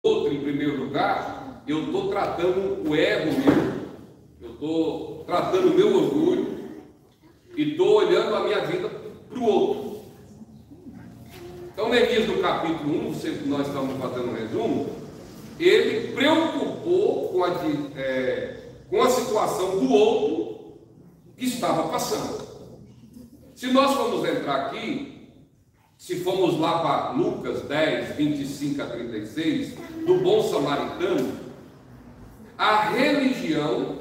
outro em primeiro lugar, eu estou tratando o ego meu, eu estou tratando o meu orgulho e estou olhando a minha vida para o outro. Então, Neemias, no capítulo 1, sempre nós estamos fazendo um resumo, ele preocupou com a situação do outro que estava passando. Se nós formos entrar aqui, se formos lá para Lucas 10, 25 a 36, do bom samaritano, a religião,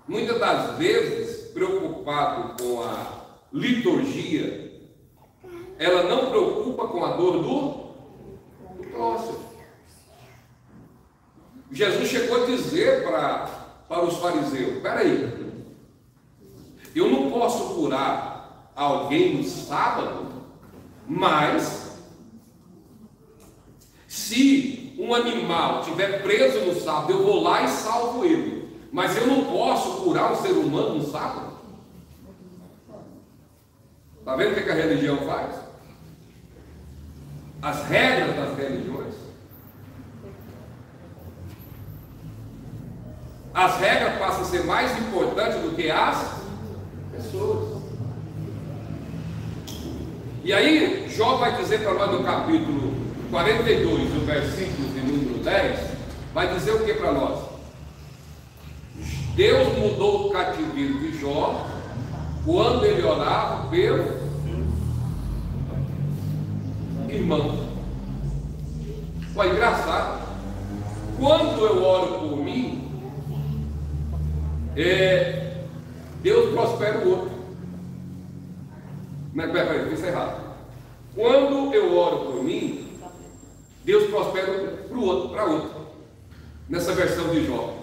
muitas das vezes, preocupado com a liturgia, ela não preocupa com a dor do próximo. Jesus chegou a dizer para os fariseus: espera aí, eu não posso curar alguém no sábado, mas se um animal estiver preso no sábado, eu vou lá e salvo ele, mas eu não posso curar um ser humano no sábado. Está vendo o que a religião faz? As regras das religiões, as regras passam a ser mais importantes do que as pessoas. E aí Jó vai dizer para nós no capítulo 42, o versículo de número 10, vai dizer o que para nós? Deus mudou o cativeiro de Jó quando ele orava pelo irmão. Foi engraçado. Quando eu oro por mim, Deus prospera o outro. Não, peraí, isso é errado. Quando eu oro por mim, Deus prospera para outro. Nessa versão de Jó.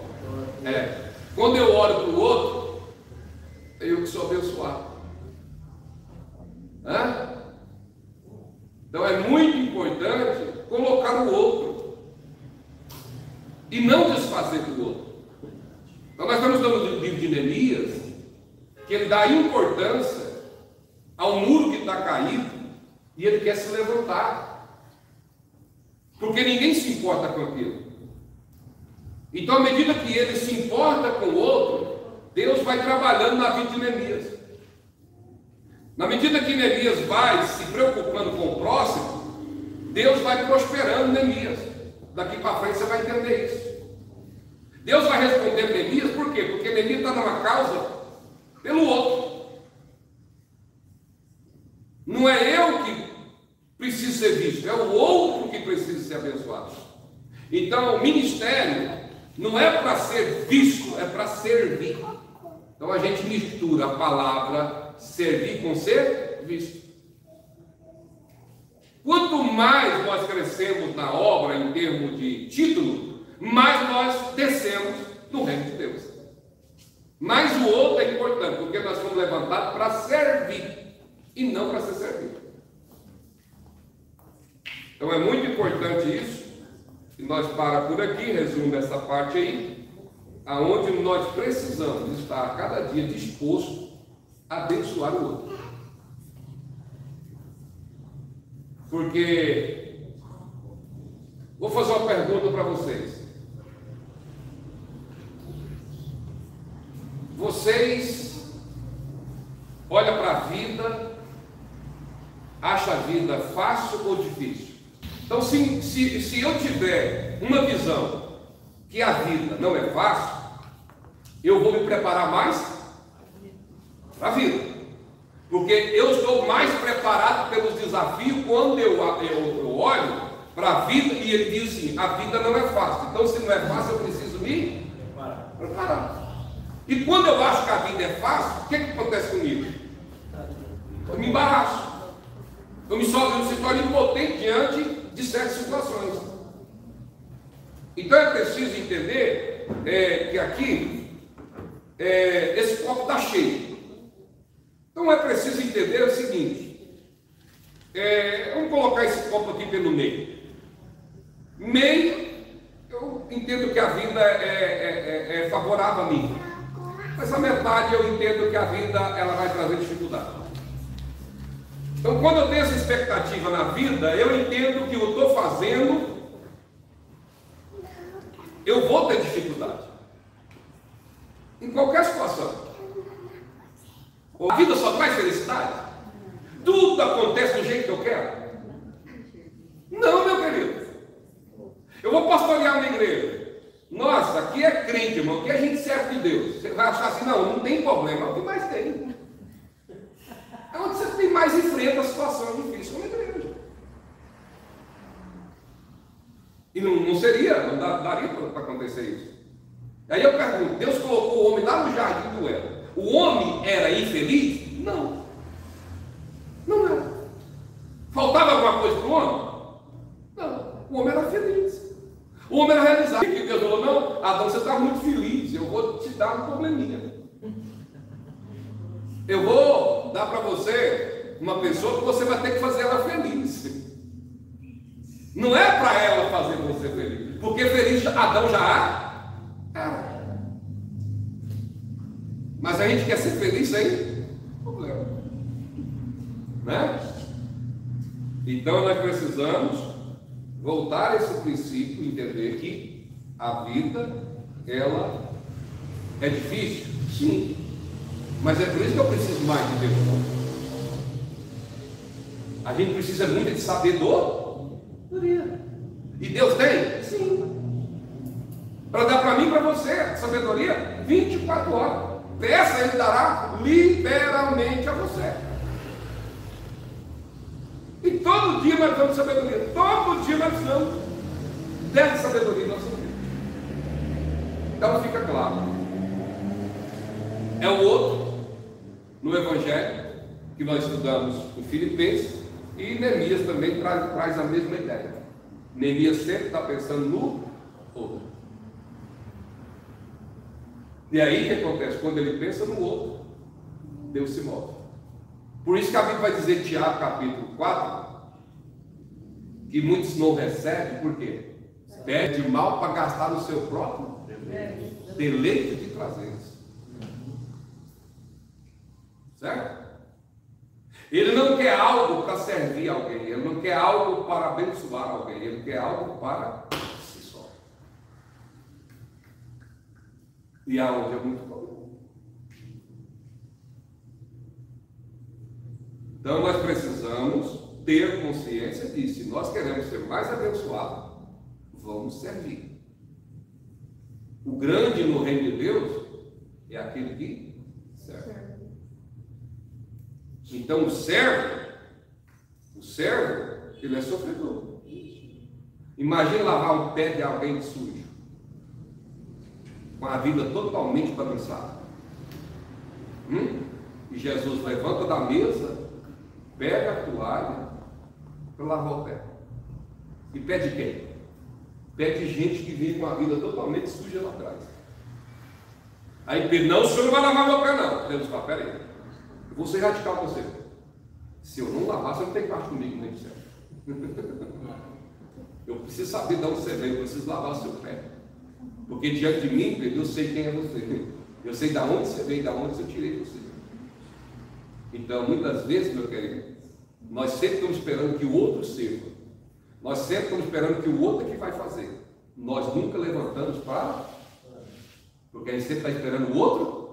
Quando eu oro para o outro, eu que sou abençoado. Então é muito importante colocar o outro e não desfazer do outro. Então nós estamos dando o livro de Neemias, que ele dá importância ao muro que está caído e ele quer se levantar, porque ninguém se importa com aquilo. Então, à medida que ele se importa com o outro, Deus vai trabalhando na vida de Neemias. Na medida que Neemias vai se preocupando com o próximo, Deus vai prosperando Neemias. Daqui para frente você vai entender isso. Deus vai responder Neemias, por quê? Porque Neemias está numa causa pelo outro. Não é eu que preciso ser visto, é o outro que precisa ser abençoado. Então, o ministério não é para ser visto, é para servir. Então a gente mistura a palavra servir com ser visto. Quanto mais nós crescemos na obra em termos de título, mais nós descemos no reino de Deus. Mas o outro é importante, porque nós fomos levantados para servir e não para ser servido. Então é muito importante isso. E nós para por aqui, resumo essa parte aí, aonde nós precisamos estar a cada dia disposto a abençoar o outro. Porque vou fazer uma pergunta para vocês. Vocês olham para a vida, acham a vida fácil ou difícil? Então, se eu tiver uma visão que a vida não é fácil, eu vou me preparar mais para a vida. Porque eu estou mais preparado pelos desafios quando eu olho para a vida e ele diz assim: a vida não é fácil. Então, se não é fácil, eu preciso me preparar. E quando eu acho que a vida é fácil, o que acontece comigo? Eu me embaraço. Eu me torno impotente diante de certas situações. Então é preciso entender que aqui esse copo está cheio. Então é preciso entender o seguinte: vamos colocar esse copo aqui pelo meio. Meio, eu entendo que a vida é favorável a mim. Essa metade eu entendo que a vida ela vai trazer dificuldade. Então, quando eu tenho essa expectativa na vida, eu entendo que eu estou fazendo eu vou ter dificuldade. Em qualquer situação. A vida só traz felicidade? Tudo acontece do jeito que eu quero? Não, meu querido. Eu vou pastorear uma igreja. Nossa, aqui é crente, irmão. Aqui a gente serve de Deus. Você vai achar assim, não tem problema. É o que mais tem. É onde você tem mais enfrenta a situação difícil como igreja. E não seria, não daria para acontecer isso. Aí eu pergunto, Deus colocou o homem lá no jardim do Éden. O homem era infeliz? Não. Não era. Faltava alguma coisa para o homem? Não. O homem era feliz. O homem era realizado. E Deus falou, não, Adão, você está muito feliz, eu vou te dar um probleminha. Eu vou dar para você uma pessoa que você vai ter que fazer ela feliz. Não é para ela fazer você feliz. Porque feliz Adão já era. Mas a gente quer ser feliz sem problema. Né? Então nós precisamos voltar a esse princípio, entender que a vida, ela é difícil, sim. Mas é por isso que eu preciso mais de Deus. A gente precisa muito de sabedoria. E Deus tem? Sim. Para dar para mim e para você sabedoria 24 horas. Peça, Ele dará liberalmente a você. E todo dia nós damos sabedoria. Todo dia nós precisamos dessa sabedoria em nossa vida. Então fica claro. É o outro no Evangelho que nós estudamos em Filipenses, e Neemias também traz a mesma ideia. Neemias sempre está pensando no outro. E aí o que acontece? Quando ele pensa no outro, Deus se move. Por isso que a Bíblia vai dizer, Tiago capítulo 4, que muitos não recebem, por quê? Pede mal para gastar no seu próprio deleite de prazeres. Certo? Ele não quer algo para servir alguém, ele não quer algo para abençoar alguém, ele quer algo para si só. E aonde é muito comum. Então nós precisamos ter consciência de, se nós queremos ser mais abençoados, vamos servir. O grande no reino de Deus é aquele que serve. Então o servo, ele é sofredor. Imagina lavar um pé de alguém sujo, com a vida totalmente balançada. E Jesus levanta da mesa, pega a toalha para lavar o pé. E pé de quem? Pé de gente que vive com a vida totalmente suja lá atrás. Aí Pedro, não, o senhor não vai lavar meu pé não. Deus fala, peraí. Eu vou ser radical com você. Se eu não lavar, você não tem parte comigo nem do céu. Eu preciso saber de onde você veio, eu preciso lavar o seu pé. Porque diante de mim, Pedro, eu sei quem é você. Eu sei de onde você veio, de onde eu tirei você. Então, muitas vezes, meu querido, nós sempre estamos esperando que o outro sirva. Nós sempre estamos esperando que o outro é que vai fazer. Nós nunca levantamos para... Porque a gente sempre está esperando o outro.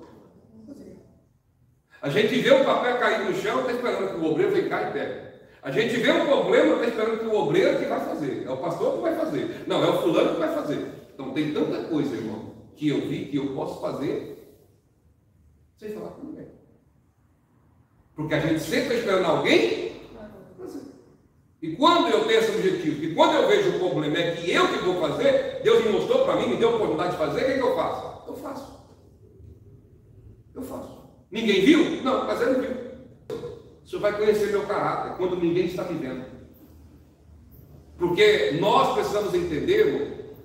A gente vê um papel cair no chão, está esperando que o obreiro venha cá e pegue. A gente vê um problema, está esperando que o obreiro que vai fazer. É o pastor que vai fazer. Não, é o fulano que vai fazer. Então tem tanta coisa, irmão, que eu vi que eu posso fazer sem falar com ninguém. Porque a gente sempre está esperando alguém fazer. E quando eu tenho esse objetivo, e quando eu vejo o problema é que eu que vou fazer, Deus me mostrou para mim, me deu a oportunidade de fazer, o que é que eu faço? Eu faço. Eu faço. Ninguém viu? Não, mas ele viu. O senhor vai conhecer meu caráter quando ninguém está me vendo. Porque nós precisamos entender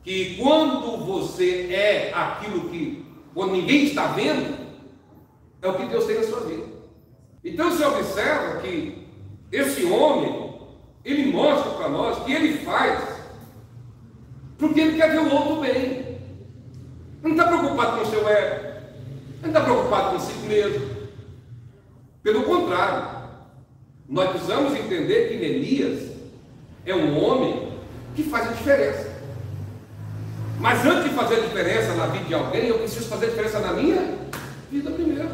que quando você é aquilo que, quando ninguém está vendo, é o que Deus tem na sua vida. Então você observa que esse homem, ele mostra para nós que ele faz porque ele quer ver o outro bem. Ele não está preocupado com o seu ego. Ele não está preocupado consigo mesmo. Pelo contrário, nós precisamos entender que Neemias é um homem que faz a diferença. Mas antes de fazer diferença na vida de alguém, eu preciso fazer diferença na minha vida primeiro.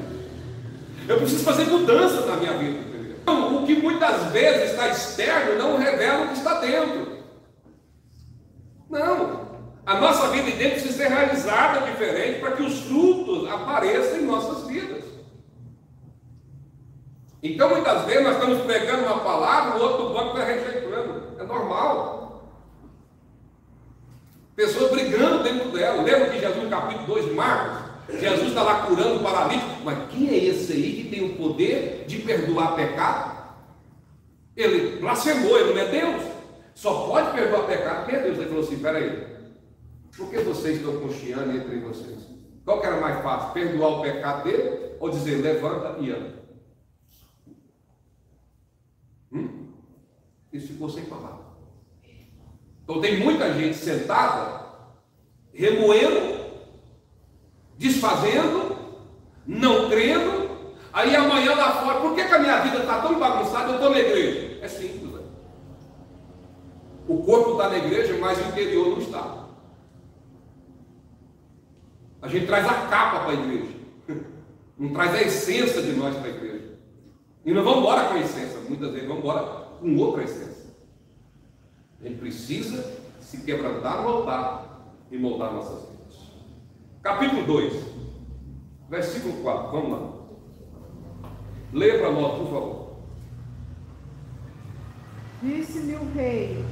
Eu preciso fazer mudanças na minha vida primeiro. Então, o que muitas vezes está externo não revela o que está dentro. Não. A nossa vida dentro precisa ser realizada diferente para que os frutos apareçam em nossas vidas. Então, muitas vezes, nós estamos pregando uma palavra, o outro banco está rejeitando. É normal. Pessoas brigando dentro dela. Lembra que Jesus, no capítulo 2 de Marcos, Jesus está lá curando o paralítico. Mas quem é esse aí que tem o poder de perdoar pecado? Ele blasfemou, ele não é Deus. Só pode perdoar pecado quem é Deus. Ele falou assim: peraí, por que vocês estão conchiando entre vocês? Qual que era mais fácil? Perdoar o pecado dele ou dizer levanta e anda? Isso ficou sem palavra. Então tem muita gente sentada, remoendo, desfazendo, não crendo. Aí amanhã lá fora, por que a minha vida está tão bagunçada? Eu estou na igreja. É simples, né? O corpo está na igreja, mas o interior não está. A gente traz a capa para a igreja, não traz a essência de nós para a igreja. E não vamos embora com a essência, muitas vezes vamos embora com outra essência. A gente precisa se quebrantar no altar e moldar nossas vidas. Capítulo 2, versículo 4, vamos lá. Leia para nós, por favor. Disse-me o rei: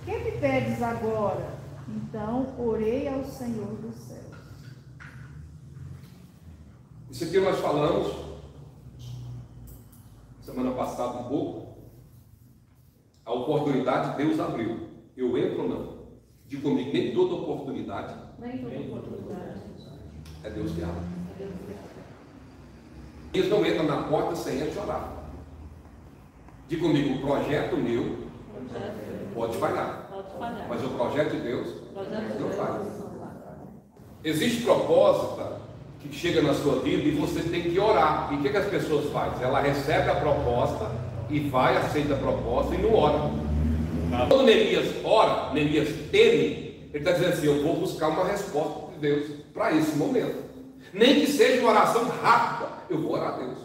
que me pedes agora? Então orei ao Senhor dos céus. Isso aqui nós falamos semana passada um pouco. A oportunidade Deus abriu. Eu entro ou não? Diga comigo, nem toda oportunidade. Nem toda oportunidade. É Deus que abre. Eles não entram na porta sem antes orar. Diga comigo, o projeto meu pode falhar. Mas o projeto de Deus não falha. Existe propósito que chega na sua vida e você tem que orar. E o que as pessoas fazem? Ela recebe a proposta e vai, aceita a proposta e não ora. Quando Neemias ora, Neemias teme, ele está dizendo assim: eu vou buscar uma resposta de Deus para esse momento. Nem que seja uma oração rápida, eu vou orar a Deus.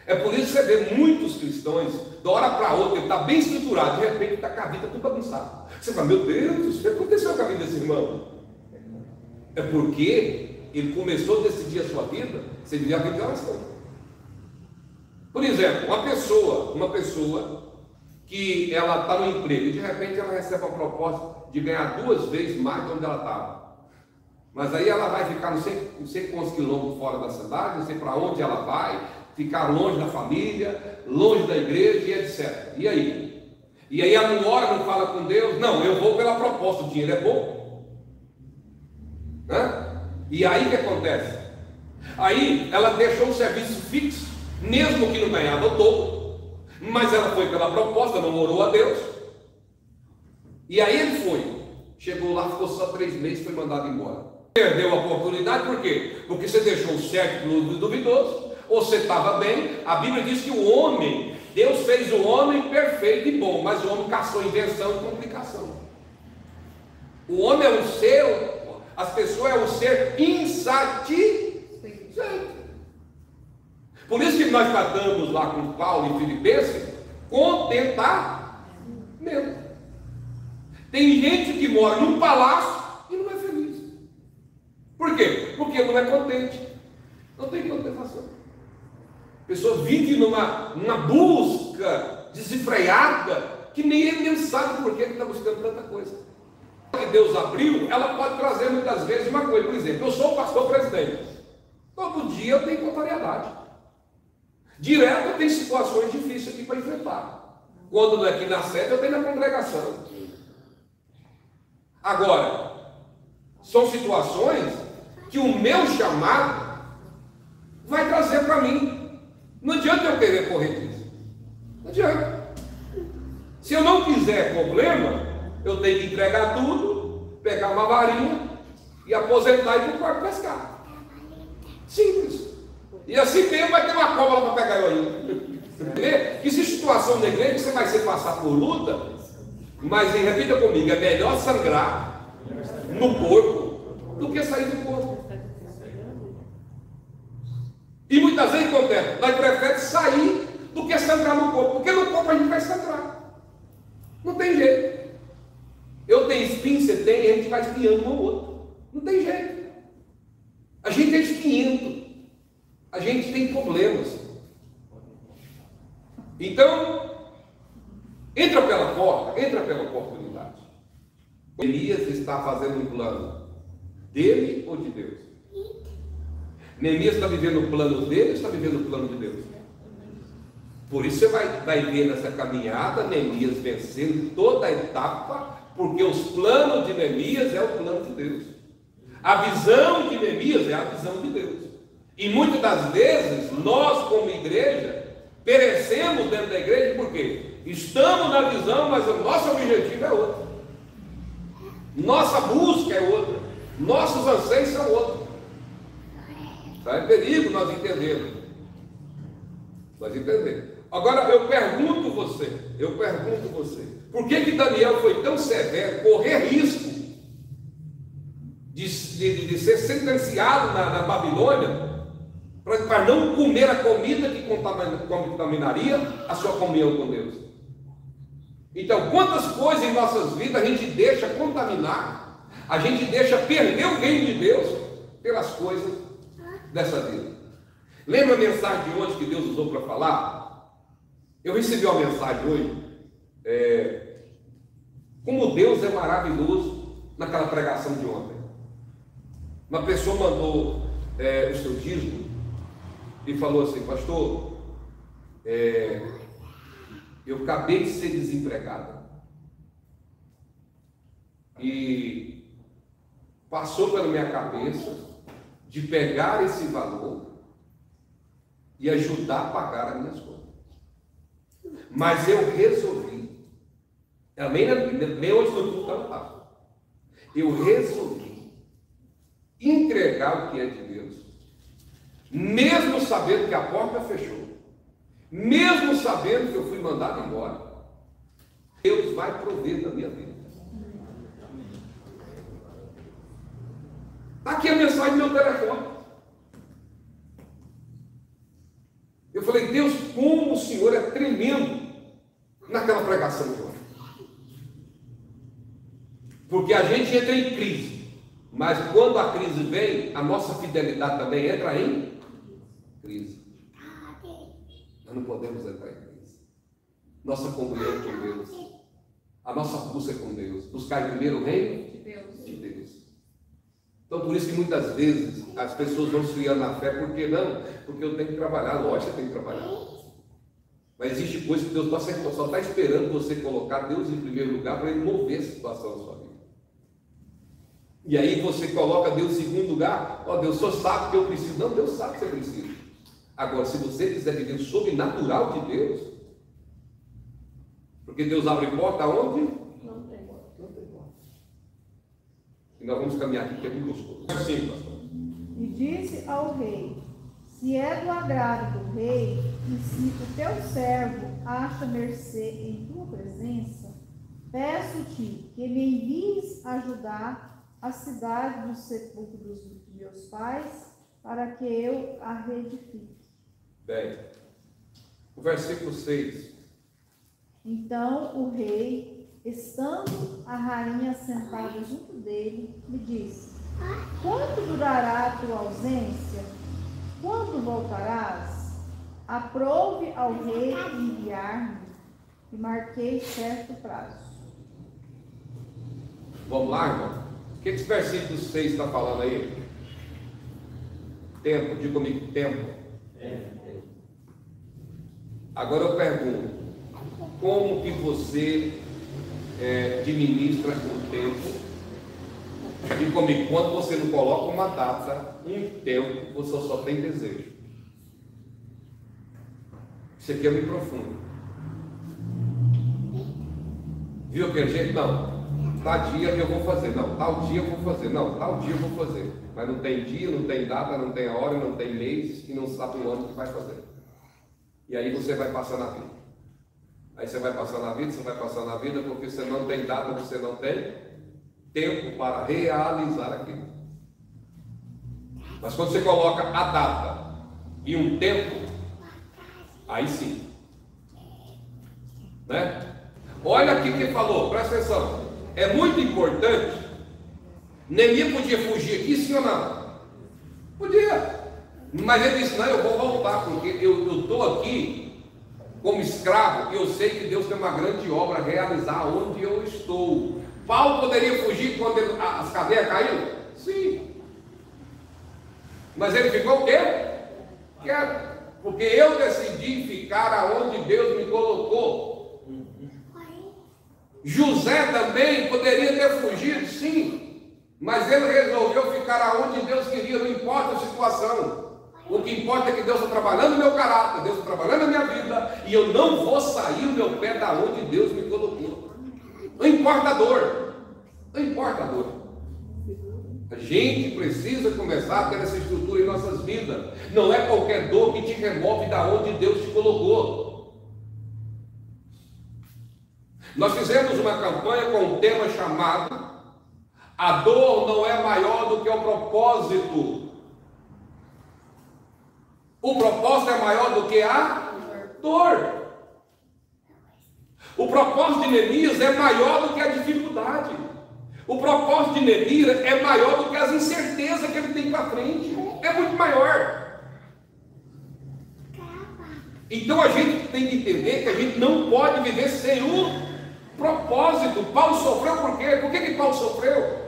É por isso que você vê muitos cristãos, da hora para outra, ele está bem estruturado, de repente está com a vida tudo bagunçada. Você fala: meu Deus, o que aconteceu com a vida desse irmão? É porque ele começou a decidir a sua vida sem viver a vida de oração. Por exemplo, uma pessoa que ela está no emprego e de repente ela recebe uma proposta de ganhar 2 vezes mais de onde ela estava. Mas aí ela vai ficar não sei quantos quilômetros fora da cidade, não sei para onde ela vai, ficar longe da família, longe da igreja e etc. E aí? E aí ela não ora, não fala com Deus. Não, eu vou pela proposta, o dinheiro é bom. Né? E aí o que acontece? Aí ela deixou o serviço fixo, mesmo que não ganhava o dobro, mas ela foi pela proposta, não orou a Deus. E aí ele foi, chegou lá, ficou só 3 meses, foi mandado embora. Perdeu a oportunidade, por quê? Porque você deixou o certo pelo duvidoso, ou você estava bem. A Bíblia diz que o homem, Deus fez o homem perfeito e bom, mas o homem caçou invenção e complicação. O homem é um ser, as pessoas é um ser insatisfeito. Por isso que nós tratamos lá com Paulo em Filipenses, contentamento. Tem gente que mora num palácio e não é feliz. Por quê? Porque não é contente. Não tem contentação. A pessoa vive numa busca desenfreada que nem ele mesmo sabe por que está buscando tanta coisa. Que Deus abriu, ela pode trazer muitas vezes uma coisa. Por exemplo, eu sou o pastor presidente. Todo dia eu tenho contrariedade. Direto eu tenho situações difíceis aqui para enfrentar. Quando não é aqui na sede, eu tenho na congregação. Agora, são situações que o meu chamado vai trazer para mim. Não adianta eu querer correr disso. Não adianta. Se eu não quiser problema, eu tenho que entregar tudo, pegar uma varinha e aposentar e ir para o quarto pescar. Simples. E assim mesmo vai ter uma cobra para pegar eu aí. Existe situação na igreja que você vai ser passar por luta, mas repita comigo, é melhor sangrar no corpo do que sair do corpo. E muitas vezes acontece, nós preferimos sair do que sangrar no corpo, porque no corpo a gente vai sangrar. Não tem jeito. Eu tenho espinho, você tem, e a gente vai espinhando um ao outro. Não tem jeito. A gente é espinhento. A gente tem problemas. Então, entra pela pela oportunidade. Elias está fazendo um plano dele ou de Deus? Neemias está vivendo o plano dele ou está vivendo o plano de Deus? Por isso você vai ver nessa caminhada Neemias vencendo toda a etapa, porque os planos de Neemias é o plano de Deus. A visão de Neemias é a visão de Deus. E muitas das vezes nós, como igreja, perecemos dentro da igreja porque estamos na visão, mas o nosso objetivo é outro. Nossa busca é outra. Nossos anseios são outros. É perigo nós entendermos. Agora eu pergunto você, por que Daniel foi tão severo, correr risco de ser sentenciado na Babilônia, para não comer a comida que contaminaria a sua comunhão com Deus? Então, quantas coisas em nossas vidas a gente deixa contaminar, a gente deixa perder o reino de Deus pelas coisas dessa vida. Lembra a mensagem de hoje que Deus usou para falar? Eu recebi uma mensagem hoje, como Deus é maravilhoso, naquela pregação de ontem. Uma pessoa mandou o seu dízimo e falou assim: pastor, eu acabei de ser desempregada e passou pela minha cabeça de pegar esse valor e ajudar a pagar as minhas contas. Mas eu resolvi, nem onde no culto ela estava, eu resolvi entregar o que é de Deus, mesmo sabendo que a porta fechou, mesmo sabendo que eu fui mandado embora. Deus vai prover na minha vida. Está aqui a mensagem no meu telefone. Eu falei: Deus, como o Senhor é tremendo naquela pregação de hoje. Porque a gente entra em crise, mas quando a crise vem, a nossa fidelidade também entra em crise. Nós não podemos entrar em crise. Nossa comunhão com Deus, a nossa busca com Deus, buscar primeiro o reino de Deus. Então, por isso que muitas vezes as pessoas vão esfriando na fé. Por que não? Porque eu tenho que trabalhar. Lógico que eu tenho que trabalhar. Mas existe coisa que Deus só está esperando você colocar Deus em primeiro lugar para Ele mover a situação da sua vida. E aí você coloca Deus em segundo lugar. Ó, Deus só sabe que eu preciso. Não, Deus sabe que você precisa. Agora, se você quiser viver o sobrenatural de Deus, porque Deus abre porta onde? Não tem porta. E nós vamos caminhar aqui, que é muito gostoso. Assim, pastor. E disse ao rei: se é do agrado do rei, e se o teu servo acha mercê em tua presença, peço-te que me envies ajudar a cidade dos sepulcros de meus pais, para que eu a reedifique. Bem, o versículo 6. Então o rei, estando a rainha sentada junto dele, me disse: quanto durará a tua ausência? Quando voltarás? Aprove ao rei enviar-me, e marquei certo prazo. Vamos lá, irmão? O que esse versículo 6 está falando aí? Tempo, diga comigo, tempo. Agora eu pergunto: como que você administra o tempo? E comigo, quando você não coloca uma data, um tempo, você só tem desejo. Isso aqui é muito profundo. Viu aquele jeito? Não. Tal dia eu vou fazer. Não. Tal dia eu vou fazer. Não. Tal dia eu vou fazer. Mas não tem dia, não tem data, não tem hora, não tem mês, e não sabe o ano que vai fazer. E aí você vai passar na vida. Aí você vai passar na vida, porque você não tem data, você não tem tempo para realizar aquilo. Mas quando você coloca a data e um tempo, aí sim, né? Olha aqui que falou, presta atenção, é muito importante. Neemias podia fugir aqui, sim ou não? Podia, mas ele disse: não, eu vou voltar, porque eu estou aqui como escravo e eu sei que Deus tem uma grande obra a realizar onde eu estou. Paulo poderia fugir quando as cadeias caíram? Sim, mas ele ficou o quê? Quieto, porque eu decidi ficar aonde Deus me colocou. José também poderia ter fugido, sim, mas ele resolveu ficar aonde Deus queria, não importa a situação. O que importa é que Deus está trabalhando no meu caráter, Deus está trabalhando na minha vida, e eu não vou sair o meu pé da onde Deus me colocou. Não importa a dor, não importa a dor. A gente precisa começar a ter essa estrutura em nossas vidas. Não é qualquer dor que te remove da onde Deus te colocou. Nós fizemos uma campanha com um tema chamado "A dor não é maior do que o propósito". O propósito é maior do que a dor. O propósito de Neemias é maior do que a dificuldade. O propósito de Neemias é maior do que as incertezas que ele tem para frente. É muito maior. Então a gente tem que entender que a gente não pode viver sem um propósito. Paulo sofreu por quê? Por que Paulo sofreu?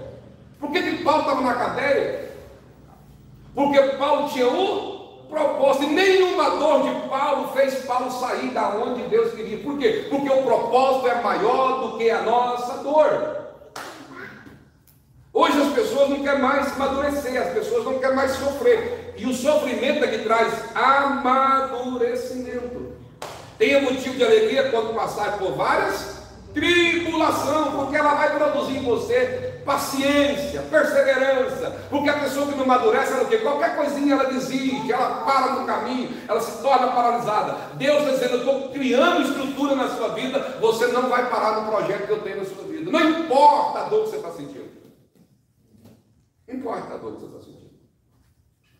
Por que Paulo estava na cadeia? Porque Paulo tinha um propósito. E nenhuma dor de Paulo fez Paulo sair da onde Deus queria. Por quê? Porque o propósito é maior do que a nossa dor. Hoje as pessoas não querem mais amadurecer, as pessoas não querem mais sofrer. E o sofrimento é que traz amadurecimento. Tenha motivo de alegria quando passar por várias tribulações, porque ela vai produzir em você paciência, perseverança. Porque a pessoa que não amadurece, ela, qualquer coisinha ela desiste, ela para no caminho, ela se torna paralisada. Deus está dizendo: eu estou criando estrutura na sua vida, você não vai parar no projeto que eu tenho na sua vida. Não importa a dor que você está sentindo. Não importa a dor que você está sentindo.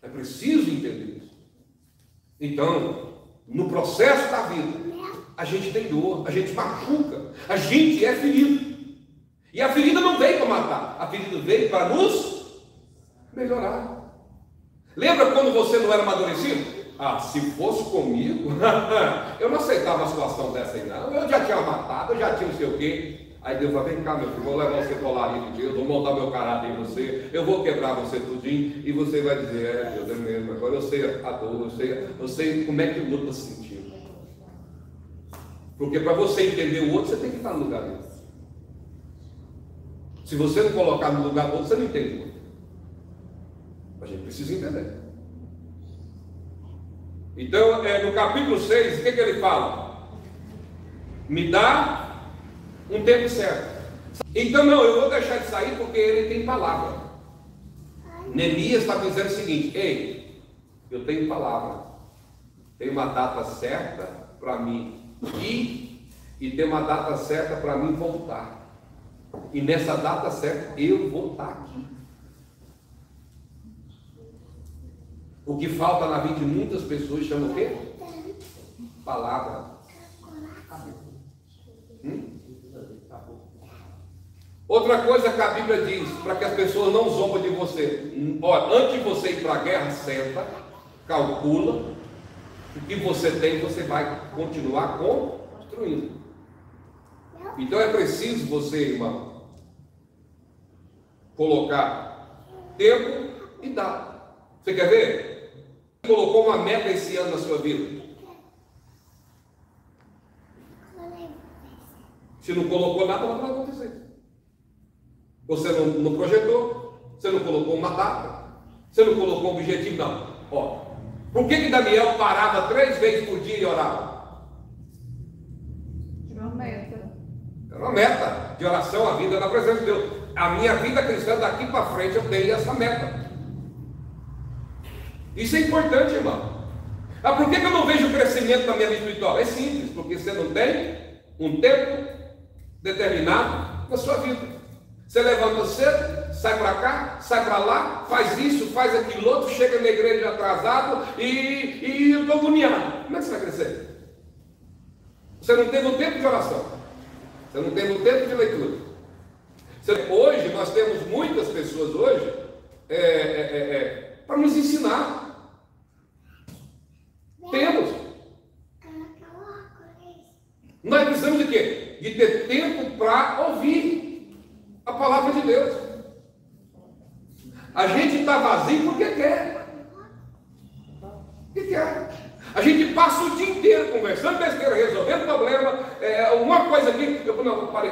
É preciso entender isso. Então, no processo da vida, a gente tem dor, a gente machuca, a gente é ferido. E a ferida não veio para matar, a ferida veio para nos melhorar. Lembra quando você não era amadurecido? Ah, se fosse comigo, eu não aceitava uma situação dessa aí não. Eu já tinha matado, eu já tinha não sei o quê. Aí Deus vai: vem cá, meu filho, vou levar você para o larinho de Deus, vou montar meu caráter em você, eu vou quebrar você tudinho, e você vai dizer: é, Deus, é mesmo, agora eu sei a dor, eu sei como é que o outro está sentindo. Porque para você entender o outro, você tem que estar no lugar dele. Se você não colocar no lugar do outro, você não entende o outro. A gente precisa entender. Então, no capítulo 6, o que ele fala? Me dá um tempo certo. Então não, eu vou deixar de sair porque ele tem palavra. Neemias está dizendo o seguinte: ei, eu tenho palavra, tem uma data certa para mim ir, e tem uma data certa para mim voltar. E nessa data certa eu vou estar aqui. O que falta na vida de muitas pessoas chama o quê? Palavra. Outra coisa que a Bíblia diz, para que as pessoas não zombem de você: olha, antes de você ir para a guerra, senta, calcula o que você tem, você vai continuar construindo. Então é preciso você, irmão, colocar tempo e data. Você quer ver? Você colocou uma meta esse ano na sua vida? Se não colocou nada, não vai acontecer. Você não projetou, você não colocou uma data, você não colocou um objetivo, não. Ó, por que Daniel parava 3 vezes por dia e orava? Tinha uma meta. Era uma meta de oração, a vida na presença de Deus. A minha vida cristã, daqui para frente, eu tenho essa meta. Isso é importante, irmão. Ah, por que eu não vejo crescimento na minha vida espiritual? É simples, porque você não tem um tempo determinado na sua vida. Você levanta cedo, sai para cá, sai para lá, faz isso, faz aquilo outro, chega na igreja atrasado e eu estou agoniado. Como é que você vai crescer? Você não teve um tempo de oração. Você não teve um tempo de leitura. Hoje, nós temos muitas pessoas hoje para nos ensinar. Temos. Nós precisamos de quê? De ter tempo para ouvir a palavra de Deus. A gente está vazio porque quer. Porque quer. A gente passa o dia inteiro conversando besteira, resolvendo problema, uma coisa aqui, eu parei,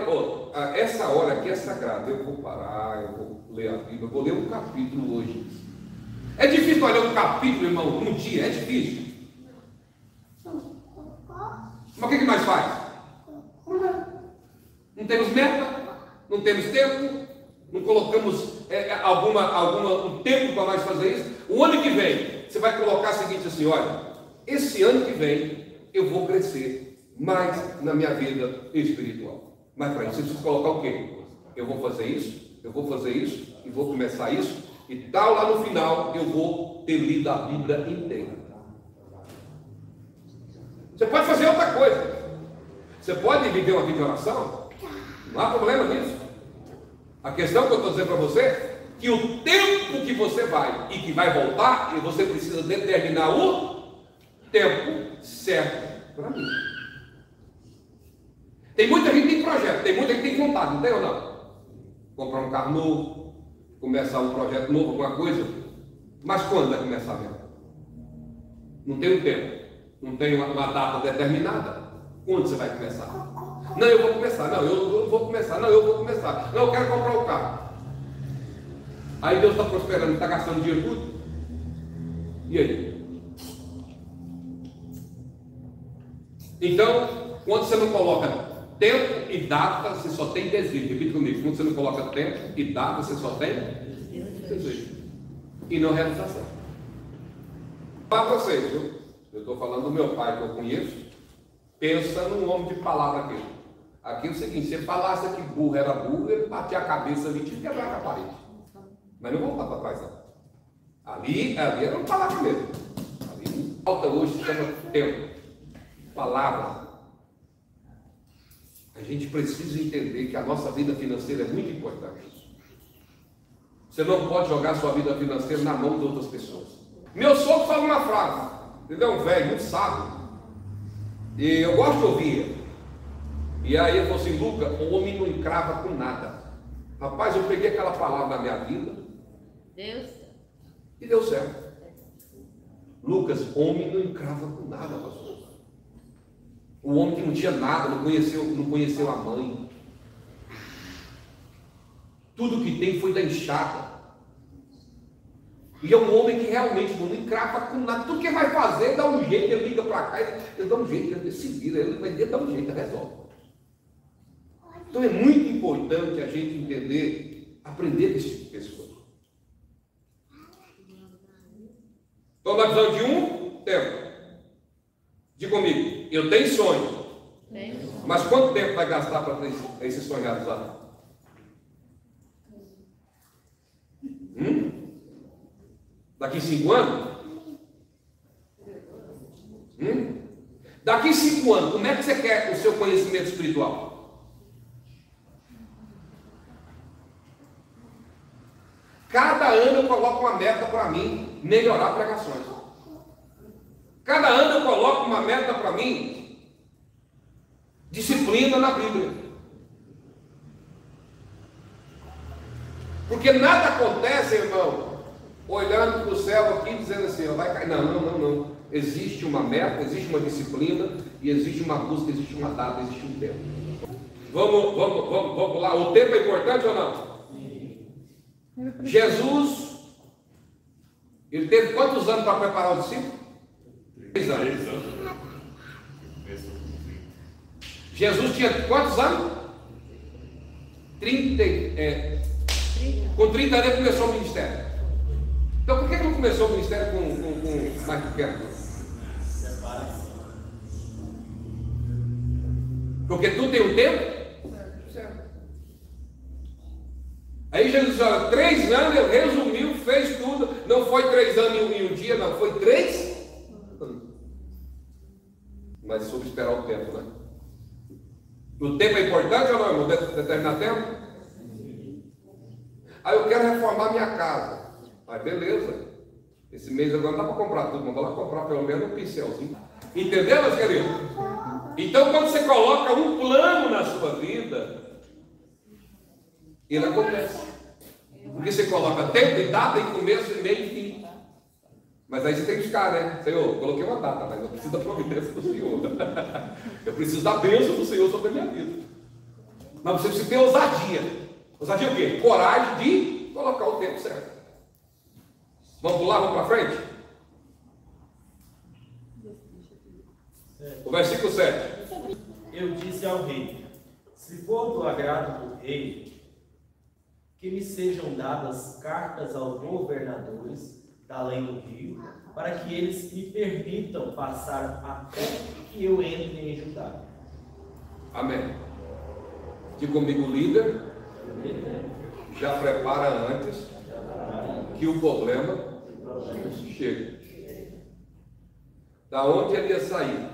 essa hora aqui é sagrada, eu vou parar, eu vou ler a Bíblia, eu vou ler um capítulo hoje. É difícil ler um capítulo, irmão, num dia, é difícil. Mas o que nós faz? Não temos meta, não temos tempo, não colocamos um tempo para nós fazer isso. O ano que vem, você vai colocar o seguinte assim, olha, esse ano que vem eu vou crescer mais na minha vida espiritual. Mas para isso eu preciso colocar o quê? Eu vou fazer isso, eu vou fazer isso, e vou começar isso, e tal, lá no final eu vou ter lido a Bíblia inteira. Você pode fazer outra coisa. Você pode viver uma vida de oração, não há problema nisso. A questão que eu estou dizendo para você é que o tempo que você vai e que vai voltar, e você precisa determinar o tempo certo para mim. Tem muita gente que tem projeto, tem muita gente que tem vontade, não tem ou não? Comprar um carro novo, começar um projeto novo, alguma coisa. Mas quando vai começar mesmo? Não tem um tempo, não tem uma data determinada. Quando você vai começar? Não, eu vou começar, não, eu vou começar, não, eu vou começar, não, eu quero comprar o carro. Aí Deus está prosperando, está gastando dinheiro tudo. E aí? Então, quando você não coloca tempo e data, você só tem desejo. Repita comigo, quando você não coloca tempo e data, você só tem desejo. E não realização. Para vocês, viu? Eu estou falando do meu pai que eu conheço. Pensa num homem de palavra aqui. Aqui é o seguinte, se ele falasse que burro era burro, ele batia a cabeça ali e tinha que quebrar a parede. Mas não voltar para trás, não. Ali era uma palavra mesmo. Ali falta hoje, se chama tempo. Palavra. A gente precisa entender que a nossa vida financeira é muito importante. Você não pode jogar sua vida financeira na mão de outras pessoas. Meu sogro fala uma frase, ele é um velho, muito sábio, e eu gosto de ouvir. E aí ele falou assim, Lucas, o homem não encrava com nada. Rapaz, eu peguei aquela palavra na minha vida e deu certo. Lucas, homem não encrava com nada, pastor. O homem que não tinha nada, não conheceu a mãe. Tudo que tem foi da enxada. E é um homem que realmente não encrava com nada. Tudo que ele vai fazer, dá um jeito, ele liga para cá, ele dá um jeito, ele se vira, ele vai dar um jeito, ele resolve. Então é muito importante a gente entender, aprender desse tipo de pessoa. Então nós precisamos de um tempo. Diga comigo, eu tenho sonho. Mas quanto tempo vai gastar para ter esse sonho realizado? Daqui 5 anos? Daqui 5 anos, como é que você quer o seu conhecimento espiritual? Cada ano eu coloco uma meta para mim melhorar pregações. Cada ano eu coloco uma meta para mim, disciplina na Bíblia. Porque nada acontece, irmão, olhando para o céu aqui dizendo assim, vai cair. Não. Existe uma meta, existe uma disciplina, e existe uma busca, existe uma data, existe um tempo. Vamos lá. O tempo é importante ou não? Jesus, ele teve quantos anos para preparar os discípulos? 3 anos. Jesus tinha quantos anos? 30. Com 30 anos ele começou o ministério. Então por que não começou o ministério com mais pequeno? Porque tudo tem um tempo? Certo. Aí Jesus disse, olha, 3 anos, ele resumiu, fez tudo, não foi 3 anos em um dia, não, foi 3 anos. Mas soube esperar o tempo, né? O tempo é importante ou não, irmão? Determinar tempo? Aí eu quero reformar minha casa. Aí beleza. Esse mês agora não dá para comprar tudo, mas vou lá comprar pelo menos um pincelzinho. Entendeu, meus queridos? Então, quando você coloca um plano na sua vida, ele acontece. Porque você coloca tempo e data e começo e meio e fim. Mas aí você tem que ficar, né? Senhor, coloquei uma data, mas eu preciso da providência do Senhor. Eu preciso da bênção do Senhor sobre a minha vida. Mas você precisa ter ousadia. Ousadia o quê? Coragem de colocar o tempo certo. Vamos pular, vamos para frente? O versículo 7. Eu disse ao rei: se for do agrado do rei, que me sejam dadas cartas aos governadores da além do rio, para que eles me permitam passar até que eu entre em Judá. Amém. Diga comigo, líder, já prepara antes que o problema chegue. Da onde ele ia sair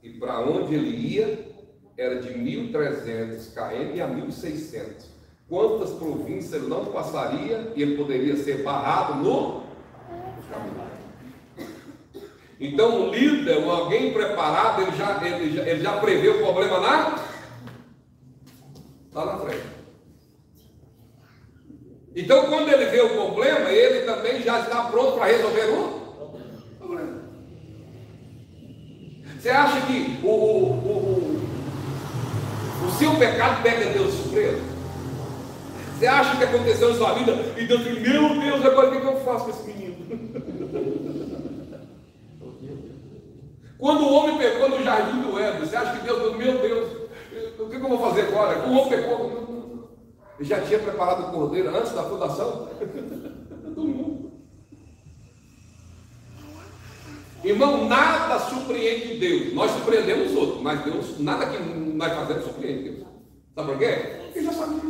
e para onde ele ia era de 1.300 km a 1.600. Quantas províncias ele não passaria e ele poderia ser barrado no caminho. Então, um líder, alguém preparado, ele já prevê o problema lá na frente. Então, quando ele vê o problema, ele também já está pronto para resolver o problema. Você acha que o seu pecado pega Deus de surpresa? Você acha que aconteceu na sua vida e Deus diz, meu Deus, agora o que eu faço com esse menino? Quando o homem pecou no jardim do Éden, você acha que Deus falou, meu Deus, o que eu vou fazer agora? O homem pecou, ele já tinha preparado o cordeiro antes da fundação do mundo. Irmão, nada surpreende Deus. Nós surpreendemos os outros, mas Deus, nada que nós fazemos surpreende Deus. Sabe por quê? Ele já sabia.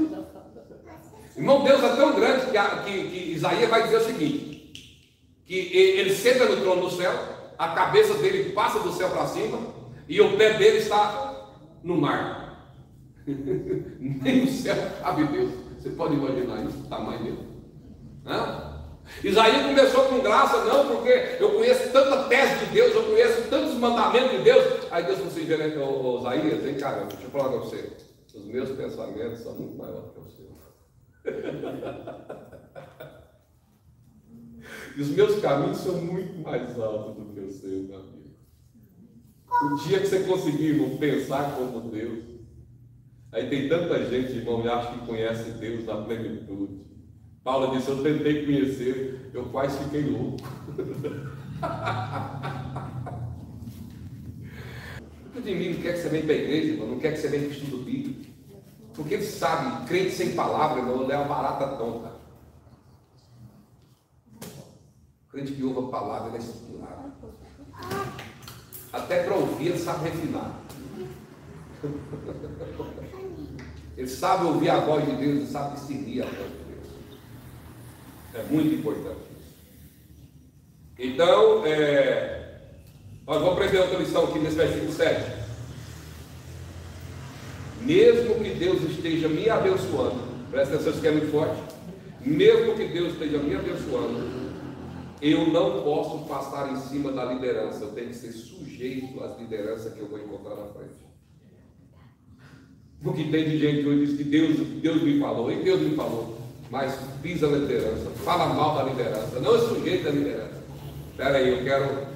Irmão, Deus é tão grande que Isaías vai dizer o seguinte: que ele senta no trono do céu, a cabeça dele passa do céu para cima e o pé dele está no mar. Nem no céu cabe Deus. Você pode imaginar isso, o tamanho dele? Isaías começou com graça, não, porque eu conheço tanta tese de Deus, eu conheço tantos mandamentos de Deus. Aí Deus falou assim, Isaías, vem cá, deixa eu falar com você. Os meus pensamentos são muito maiores que os seus. E os meus caminhos são muito mais altos do que os seus, meu amigo. O dia que você conseguir, irmão, pensar como Deus, aí tem tanta gente, irmão, que acha que conhece Deus na plenitude. Paulo disse, eu tentei conhecer, eu quase fiquei louco. Muito de mim não quer que você venha para a igreja, irmão, não quer que você venha para o estudo bíblico. Porque ele sabe, crente sem palavra, irmão, leva barata tonta. Crente que ouve a palavra, ele é estruturado. Até para ouvir, ele sabe refinar. Ele sabe ouvir a voz de Deus, ele sabe discernir a voz de Deus. É muito importante isso. Então, nós vamos aprender outra lição aqui nesse versículo 7. Mesmo que Deus esteja me abençoando, presta atenção, isso que é muito forte. Mesmo que Deus esteja me abençoando, eu não posso passar em cima da liderança, eu tenho que ser sujeito às lideranças que eu vou encontrar na frente. Porque tem de gente que hoje diz que Deus me falou, e Deus me falou, mas pisa na liderança, fala mal da liderança, não é sujeito à liderança. Espera aí, eu quero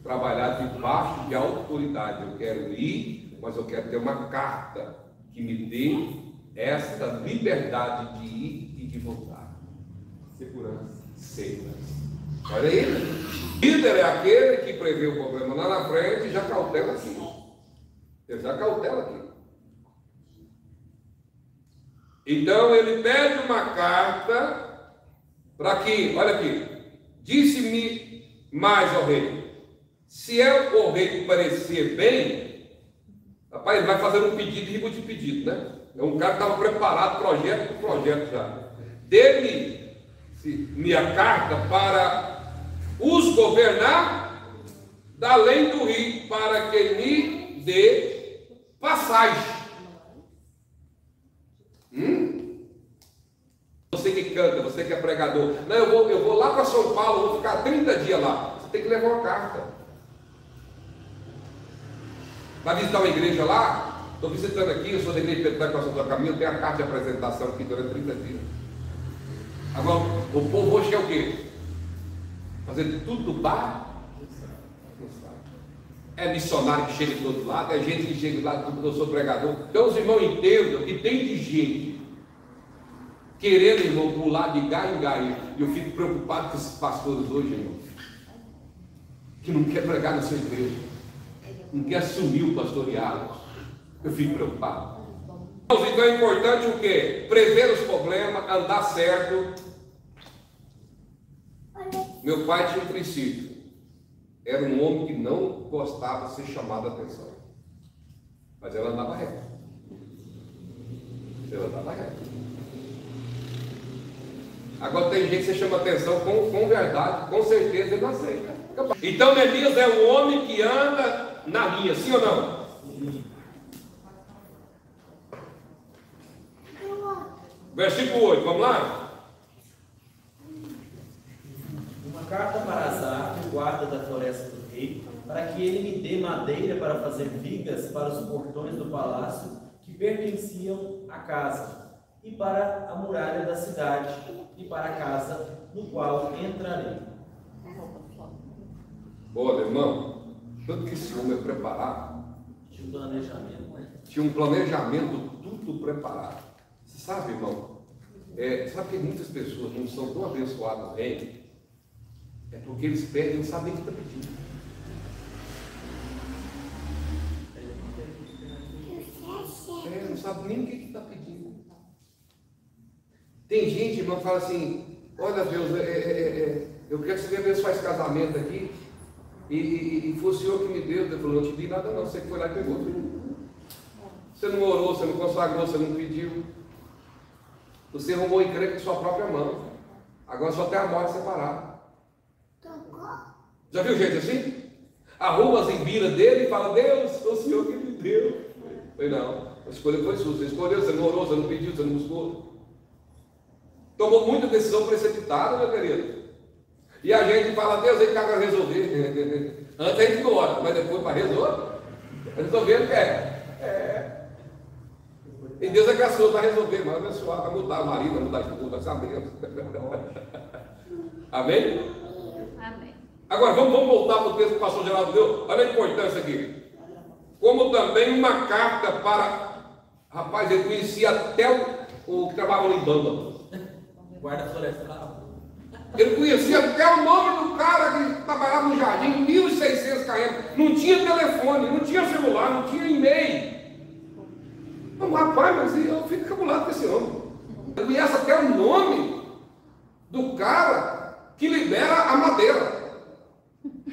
trabalhar debaixo de autoridade, eu quero ir, mas eu quero ter uma carta que me dê esta liberdade de ir e de voltar. Segurança. Olha aí, líder é aquele que prevê o problema lá na frente e já cautela aqui. Ele já cautela aqui. Então ele pede uma carta para que, olha aqui, disse-me mais ao rei, se é o rei parecer bem, rapaz, ele vai fazer um pedido, ribo de pedido, né? É um cara que estava preparado projeto por projeto já. dê-me minha carta para os governar da além do rio, para que me dê passagem. Você que canta, você que é pregador, não, eu vou lá para São Paulo, vou ficar 30 dias lá. Você tem que levar uma carta. Vai visitar uma igreja lá? Estou visitando aqui, eu sou da igreja Pentecostal do Caminho, eu tenho a carta de apresentação aqui durante 30 dias. Agora, o povo hoje quer o quê? Fazer tudo do bar? Não sabe. É missionário que chega de todo lado, é gente que chega de lado, eu sou pregador. Então os irmãos entendam que tem de gente querendo, irmão, pular de galho em galho. E eu fico preocupado com esses pastores hoje, irmão, que não quer pregar na sua igreja, não quer assumir o pastoreado. Eu fico preocupado. Então é importante o quê? Prever os problemas, andar certo. Meu pai tinha um princípio. Era um homem que não gostava de ser chamado a atenção. Mas ela andava reto. Ela andava reto. Agora tem gente que você chama atenção com verdade, com certeza ele não aceita. Então Neemias é um homem que anda na linha, sim ou não? Versículo 8, vamos lá? Uma carta para Asaf, guarda da floresta do rei, para que ele me dê madeira para fazer vigas para os portões do palácio que pertenciam à casa, e para a muralha da cidade, e para a casa no qual entrarei. Olha, irmão, tanto que esse homem é preparado. Tinha um planejamento, né? Tinha um planejamento tudo preparado. Você sabe, irmão, sabe que muitas pessoas não são tão abençoadas no reino? É porque eles pedem e não sabem o que está pedindo. Não sabe nem o que está pedindo. Tem gente, irmão, que fala assim: olha Deus, eu quero que você venha abençoar esse casamento aqui. E foi o Senhor que me deu. Ele falou: não te di nada não, você que foi lá e pegou. Você não orou, você não consagrou, você não pediu. Você arrumou encrenca com sua própria mão. Agora só tem a morte separada. Já viu gente assim? Arruma as embiras dele e fala: Deus, foi o Senhor que me deu. Eu falei: não, a escolha foi sua. Você escolheu, você não orou, você não pediu, você não buscou. Tomou muita decisão precipitada, meu querido. E a gente fala: Deus, ele está para resolver. Antes a gente não ora, mas depois para resolver. Resolver ele quer. E Deus é gracioso para resolver, mas abençoar, vai mudar o marido, vai mudar a esposa, vai saber. Amém? Amém. Agora vamos voltar para o texto que o pastor Geraldo deu. Olha a importância aqui. Como também uma carta para. Rapaz, ele conhecia até o que trabalhava em Bamba. Guarda a floresta lá. Ele conhecia até o nome do cara que trabalhava no jardim, 1.600 km. Não tinha telefone, não tinha celular, não tinha e-mail. Então, rapaz, mas eu fico cabulado com esse homem. Ele conhece até o nome do cara que libera a madeira.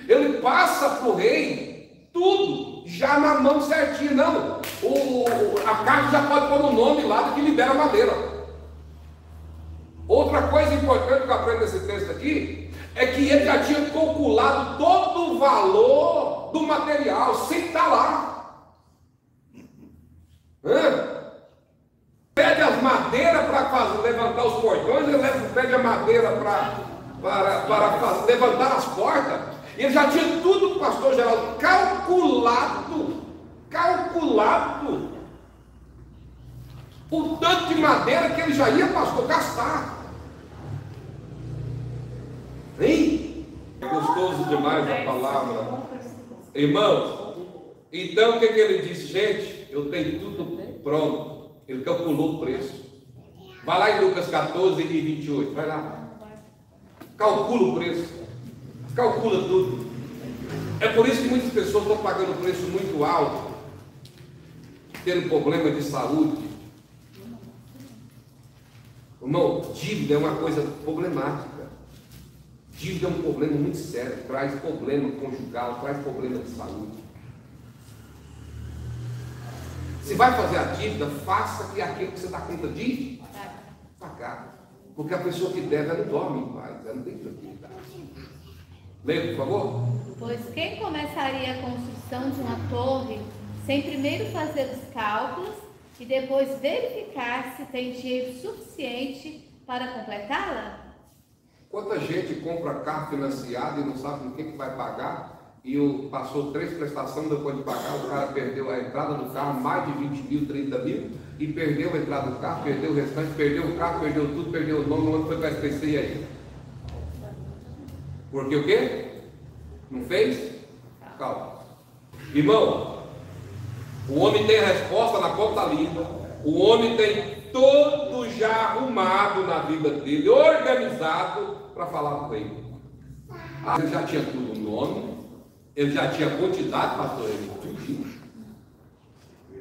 Ele passa para o rei tudo já na mão certinho. Não, a carta já pode pôr o nome lá do que libera a madeira. Outra coisa importante que eu aprendo nesse texto aqui é que ele já tinha calculado todo o valor do material sem estar lá. Pede as madeiras para levantar os portões, ele pede a madeira para levantar as portas. Ele já tinha tudo, o pastor Geraldo, calculado o tanto de madeira que ele já ia, pastor, gastar. Hein? É gostoso demais a palavra. Irmãos, então o que ele disse? Gente, eu tenho tudo pronto. Ele calculou o preço. Vai lá em Lucas 14 e 28. Vai lá. Calcula o preço. Calcula tudo. É por isso que muitas pessoas estão pagando um preço muito alto, tendo problema de saúde. Irmão, dívida é uma coisa problemática. Dívida é um problema muito sério, traz problema conjugal, traz problema de saúde. Se vai fazer a dívida, faça que aquilo que você dá conta de pagar. Porque a pessoa que deve, ela não dorme em paz, ela não tem tranquilidade. Leia, por favor. Pois quem começaria a construção de uma torre sem primeiro fazer os cálculos e depois verificar se tem dinheiro suficiente para completá-la? Quanta gente compra carro financiado e não sabe com que vai pagar, e passou 3 prestações depois de pagar, o cara perdeu a entrada do carro, mais de 20 mil, 30 mil, e perdeu a entrada do carro, perdeu o restante, perdeu o carro, perdeu tudo, perdeu o nome, onde foi para SPC e aí? Porque o quê? Não fez? Calma. Irmão, o homem tem a resposta na ponta da língua, o homem tem todo já arrumado na vida dele, organizado para falar com o rei. Ele já tinha tudo o nome, ele já tinha quantidade, pastor, ele tudinho,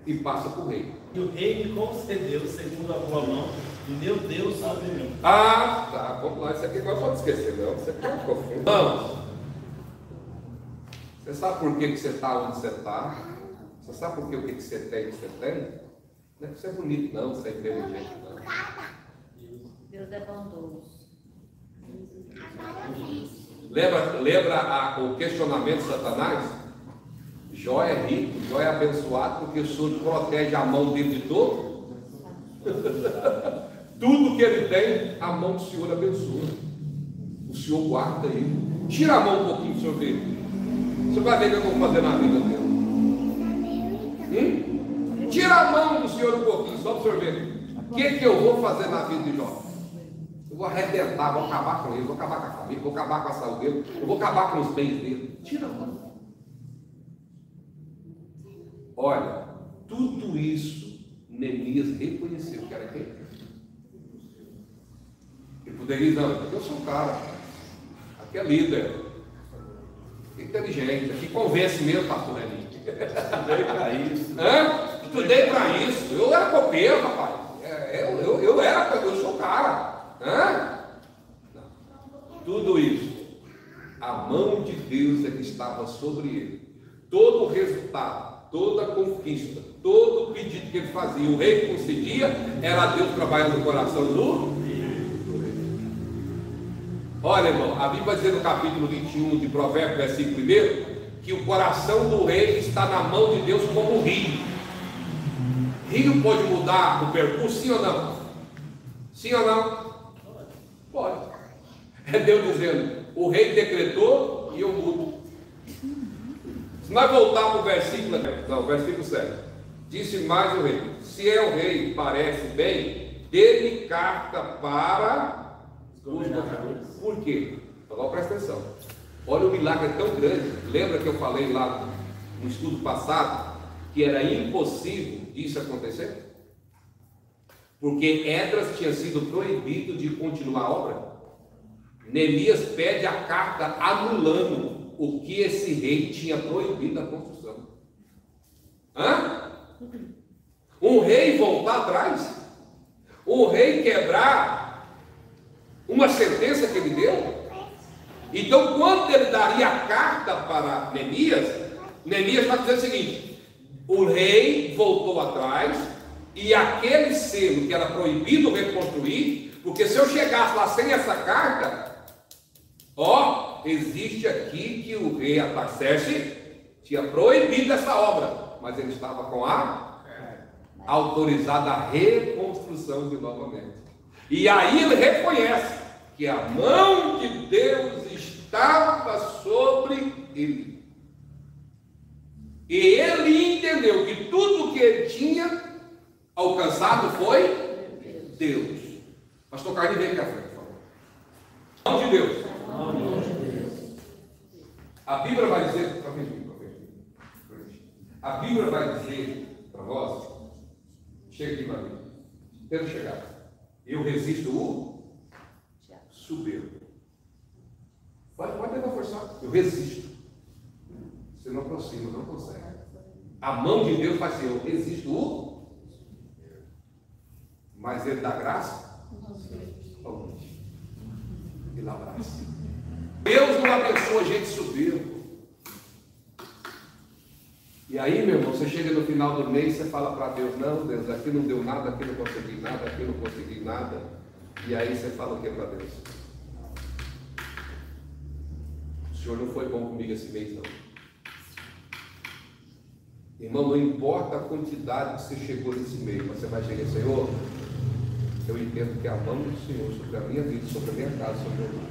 e passa para o rei. E o rei me concedeu, segundo a boa mão do meu Deus sobre mim. Ah, tá, vamos lá, isso aqui agora pode esquecer, não, isso aqui é um profundo. Vamos. Você sabe por que você está onde você está? Você sabe por que o que você tem, Não é que você é bonito, não, você é inteligente, não. Deus é bondoso. Lembra o questionamento de Satanás? Jó é rico, Jó é abençoado, porque o Senhor protege a mão dele de todo. Tudo que ele tem, a mão do Senhor abençoa. O Senhor guarda ele. Tira a mão um pouquinho do Senhor dele. Você vai ver o que eu vou fazer na vida dele. Tira a mão do Senhor um pouquinho, só para o Senhor ver. O que eu vou fazer na vida de Jó? Eu vou arrebentar, vou acabar com ele, vou acabar com a família, vou acabar com a saúde dele, eu vou acabar com os bens dele. Tira a mão. Olha, tudo isso Neemias reconheceu que era quem? Ele poderia dizer, não, eu sou um cara, aqui é líder, inteligente, aqui convence mesmo, pastor Neemias. Estudei para isso. Estudei para isso, eu era copeiro, rapaz. Eu sou cara. Não. Tudo isso, a mão de Deus é que estava sobre ele. Todo o resultado, toda a conquista, todo o pedido que ele fazia, o rei que concedia, era Deus trabalhando no coração do rei. Olha, irmão, a Bíblia vai dizer no capítulo 21 de Provérbios, versículo 1, que o coração do rei está na mão de Deus como um rio. Rio pode mudar o percurso, sim ou não? Sim ou não? Pode. É Deus dizendo, o rei decretou e eu mudo. Se nós voltar para o versículo 7, disse mais o rei, se é o rei parece bem, dê-lhe carta para os governadores. Por quê? Agora presta atenção. Olha, o milagre é tão grande. Lembra que eu falei lá no estudo passado que era impossível isso acontecer? Porque Esdras tinha sido proibido de continuar a obra. Neemias pede a carta anulando o que esse rei tinha proibido a construção. Um rei voltar atrás? Um rei quebrar uma sentença que ele deu? Então, quando ele daria a carta para Neemias, Neemias vai dizer o seguinte: o rei voltou atrás, e aquele selo que era proibido reconstruir, porque se eu chegasse lá sem essa carta, existe aqui que o rei Artaxerxes tinha proibido essa obra, mas ele estava com a autorizada a reconstrução de novamente. E aí ele reconhece que a mão de Deus estava sobre ele. E ele entendeu que tudo que ele tinha alcançado foi Deus. Pastor Carlinhos, vem cá, por favor. Mão de Deus. A Bíblia vai dizer, a Bíblia vai dizer para nós, chega aqui para mim, tenta chegar. Eu resisto o soberbo. Pode tentar forçar. Eu resisto. Você não aproxima, não consegue. A mão de Deus faz assim, eu resisto o. Mas ele dá graça? Ele dá graça. Deus não abençoa gente soberbo. E aí, meu irmão, você chega no final do mês, você fala para Deus, não, Deus, aqui não deu nada, aqui não consegui nada, aqui não consegui nada. E aí você fala o que para Deus? O Senhor não foi bom comigo esse mês, não. Irmão, não importa a quantidade que você chegou nesse mês, mas você vai chegar, Senhor, eu entendo que a mão do Senhor sobre a minha vida, sobre a minha casa, sobre o meu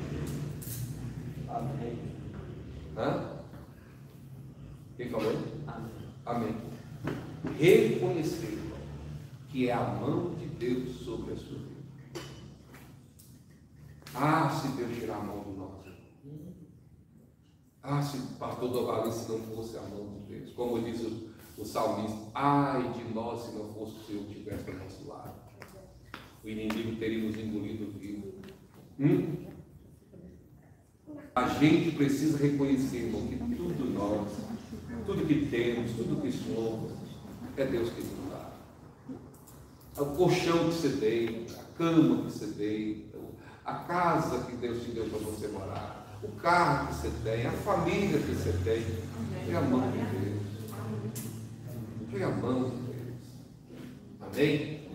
lar. Amém. Hã? Quem falou? Amém. Amém. Reconhecer, irmão, que é a mão de Deus sobre a sua vida. Ah, se Deus tirar a mão de nós. Ah, se pastor Dovalin, se não fosse a mão de Deus. Como diz o salmista, ai de nós se não fosse o Senhor que estivesse ao nosso lado. O inimigo teria nos engolido vivo. A gente precisa reconhecer, irmão, que tudo nós, tudo que temos, tudo que somos, é Deus que nos dá. É o colchão que você deita, a cama que você deita, a casa que Deus te deu para você morar, o carro que você tem, a família que você tem. É a mão de Deus. É a mão de Deus. Amém?